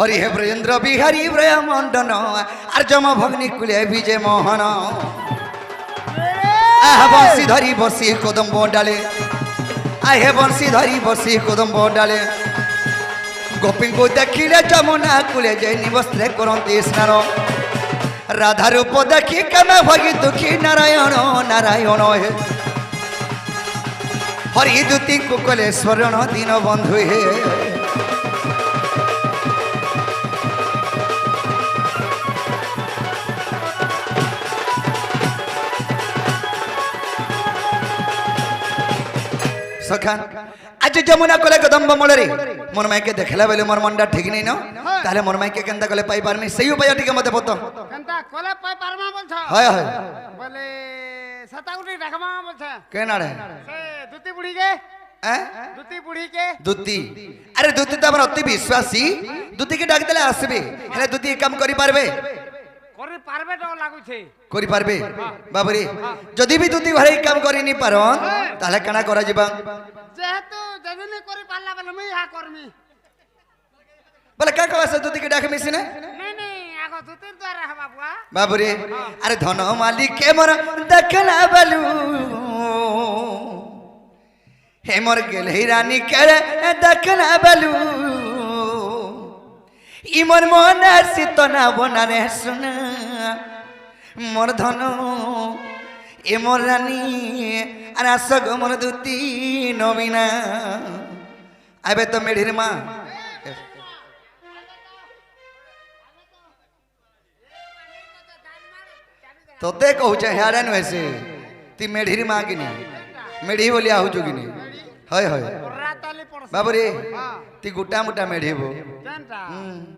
हरि हे ब्रजेन्द्र बिहारी ब्रय मंडन are जम भग्नि कुले विजय मोहन आह बंशी धरी बसी कदम्ब डाले आहे बंशी धरी बसी कदम्ब डाले गोपी को देखिले जमुना कूले जय निवस्त्रे करती स्नान राधा रूप देखी कमे भगी दुखी नारायण नारायण हे हरि दूती को कले स्वर्ण दीन बंधु हे सखा आज जमुना कले कदम्ब मूल मोर माई के देखला बेले मोर मनटा ठीक नहीं न ताले मोर माई के केनता कले पाई पारमी सही उपाय टिके मते बतो केनता कले पाई पारमा बोलछ हाय हाय बोले सताउटी रखमा बोलछ केना रे से दुती बुढ़ी के हैं दुती बुढ़ी के दुती अरे दुती त हमर अति विश्वासी दुती के डाक देले आसबे हेले दुती काम करि पारबे करि पारबे तो लागु छे करि पारबे बाबरे जदी भी दुती भरे काम करि नि पारन ताले कना करा जिबा जेहेतु जदी नि करि पारला बोले मैं हा करमी बोले का कहवा से दुती के डाक मिसिने नहीं आगो दुतीर द्वारा ह बाबुआ बाबरे अरे धन मालिक के मोर देखला बलू हे मोर गेलही रानी के देखला बलू ई मोर मन सीतना बना रे सुन मोर धन ए मोर रानी अरे आसग मोर दुती नवीना आबे तो मेढ़िर माँ तोते कहू हेड़े नुहे से ती मेढ़िर माँ कि मेढ़ी बोली आहू कि हय हय बाबू रे ती गुटा मुटा मेढ़ी बो